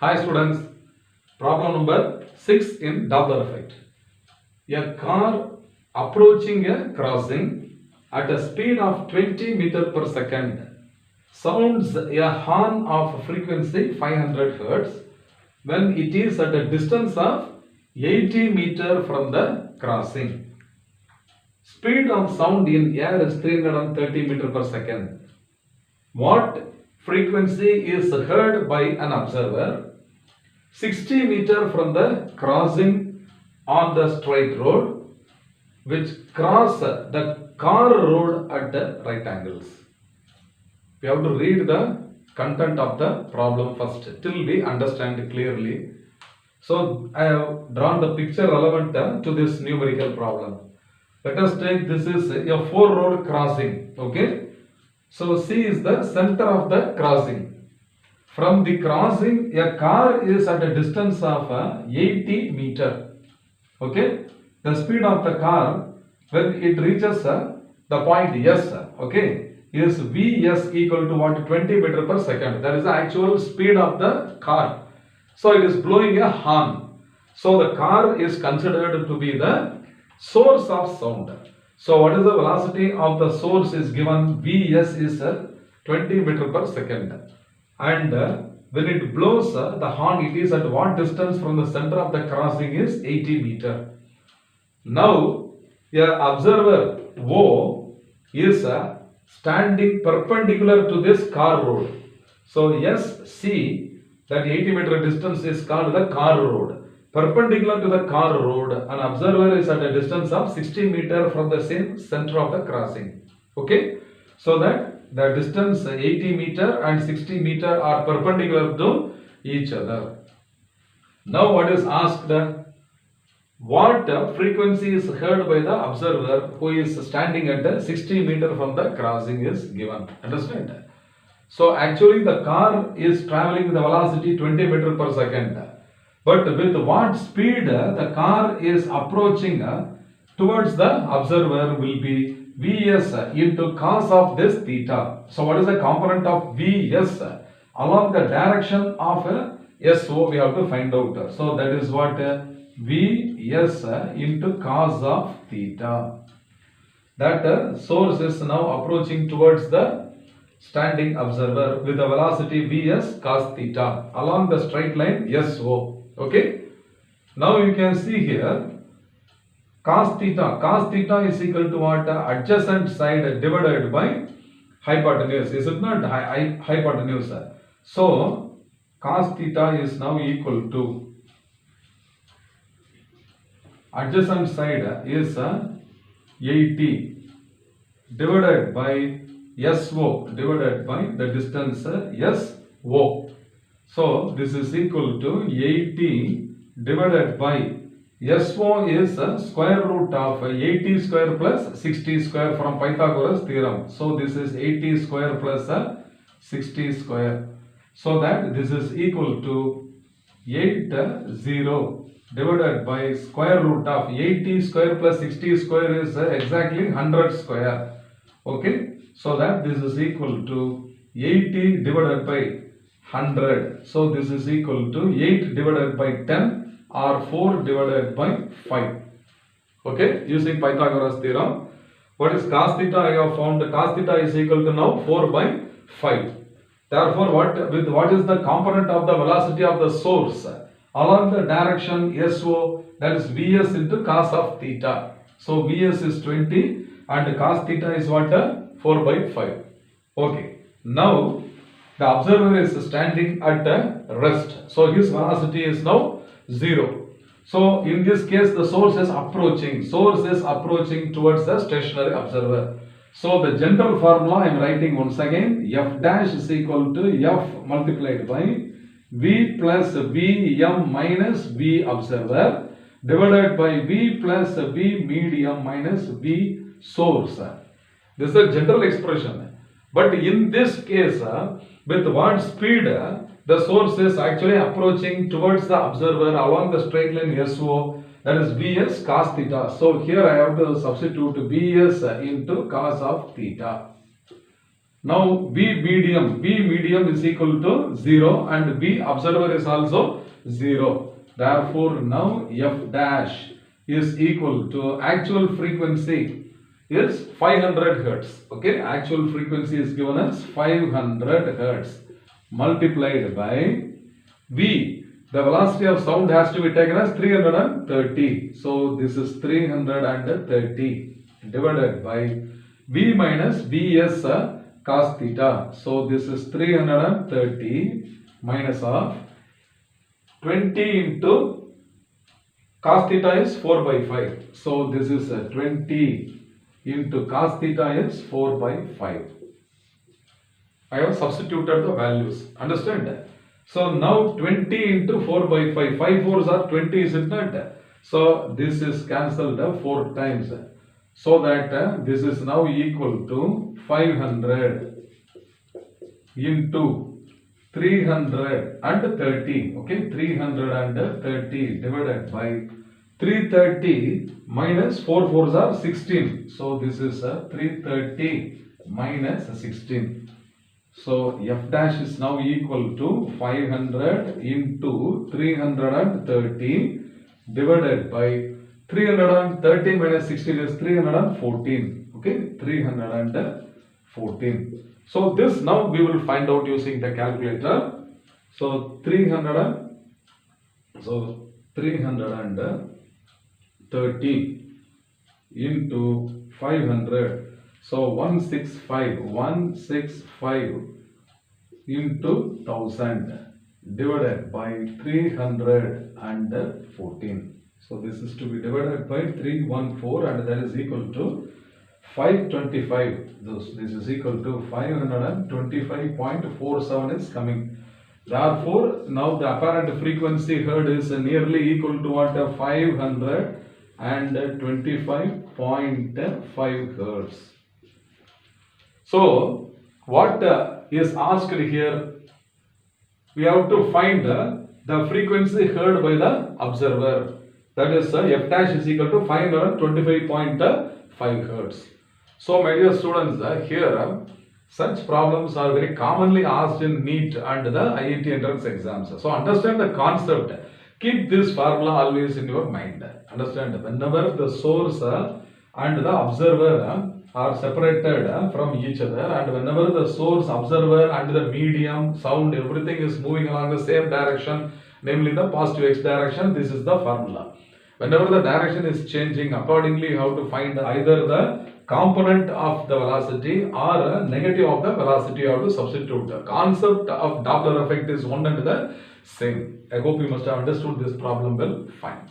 Hi students, problem number 6 in Doppler effect. A car approaching a crossing at a speed of 20 meter per second sounds a horn of frequency 500 Hz when it is at a distance of 80 meter from the crossing. Speed of sound in air is 330 meter per second. What frequency is heard by an observer 60 meter from the crossing on the straight road which cross the car road at the right angles. We have to read the content of the problem first till we understand clearly. So I have drawn the picture relevant to this numerical problem. Let us take this is a 4-road crossing. Okay. So C is the center of the crossing. From the crossing, a car is at a distance of 80 meter. Okay. The speed of the car when it reaches the point S, okay, is Vs equal to what? 20 meter per second. That is the actual speed of the car. So it is blowing a horn. So the car is considered to be the source of sound. So what is the velocity of the source is given? Vs is 20 meter per second. And when it blows the horn, it is at what distance from the center of the crossing is 80 meter. Now, a observer O is standing perpendicular to this car road. So, SC, that 80 meter distance is called the car road. Perpendicular to the car road, an observer is at a distance of 60 meter from the same center of the crossing. Okay, so that the distance 80 meter and 60 meter are perpendicular to each other. Now what is asked? What frequency is heard by the observer who is standing at 60 meter from the crossing is given. Understand? So actually the car is traveling with the velocity 20 meter per second. But with what speed the car is approaching towards the observer will be Vs into cos of this theta. So what is the component of Vs? Along the direction of SO we have to find out. So that is what Vs into cos of theta. That source is now approaching towards the standing observer with the velocity Vs cos theta along the straight line SO. Okay. Now you can see here cos theta. Cos theta is equal to what? Adjacent side divided by hypotenuse. Is it not? Hypotenuse. So cos theta is now equal to adjacent side is 80 divided by SO divided by the distance SO. So this is equal to 80 divided by SO is square root of 80 square plus 60 square from Pythagoras theorem. So this is 80 square plus 60 square. So that this is equal to 80 divided by square root of 80 square plus 60 square is exactly 100 square. Okay. So that this is equal to 80 divided by 100. So this is equal to 8 divided by 10 or 4 divided by 5. Okay, using Pythagoras theorem. What is cos theta? I have found cos theta is equal to now 4 by 5. Therefore, what is the component of the velocity of the source along the direction SO, that is Vs into cos of theta. So Vs is 20 and cos theta is what? 4 by 5. Okay. Now the observer is standing at rest. So his velocity is now 0. So in this case the source is approaching. Source is approaching towards the stationary observer. So the general formula I am writing once again. F dash is equal to F multiplied by V plus Vm minus V observer divided by V plus V medium minus V source. This is a general expression. But in this case, with what speed the source is actually approaching towards the observer along the straight line SO, that is Vs cos theta. So here I have to substitute Vs into cos of theta. Now B medium is equal to 0 and B observer is also 0. Therefore, now F dash is equal to actual frequency is 500 Hertz. Okay, actual frequency is given as 500 Hertz multiplied by V. The velocity of sound has to be taken as 330. So this is 330 divided by V minus Bs cos theta. So this is 330 minus of 20 into cos theta is 4 by 5. So this is 20 into cos theta is 4 by 5. I have substituted the values. Understand? So now 20 into 4 by 5. 5 fours are 20, is it not? So this is cancelled 4 times. So that this is now equal to 500 into 330. Okay, 330 divided by 330 minus 4 fours are 16. So this is 330 minus 16. So F dash is now equal to 500 into 330 divided by 330 minus 16 is 314. Okay, 314. So this now we will find out using the calculator. So 330 into 500. So 165 into 1000 divided by 314. So this is to be divided by 314 and that is equal to 525. This is equal to 525.47 is coming. Therefore, now the apparent frequency heard is nearly equal to what? 525.5 Hertz. So, what is asked here? We have to find the frequency heard by the observer. That is F dash is equal to 525.5 Hertz. So, my dear students, here such problems are very commonly asked in NEET and the IIT entrance exams. So, understand the concept. Keep this formula always in your mind. Understand, whenever the source and the observer are separated from each other, and whenever the source, observer and the medium, sound, everything is moving along the same direction, namely the positive x direction, this is the formula. Whenever the direction is changing, accordingly you have to find either the component of the velocity or a negative of the velocity you have to substitute. The concept of Doppler effect is one and the same. I hope you must have understood this problem well. Fine.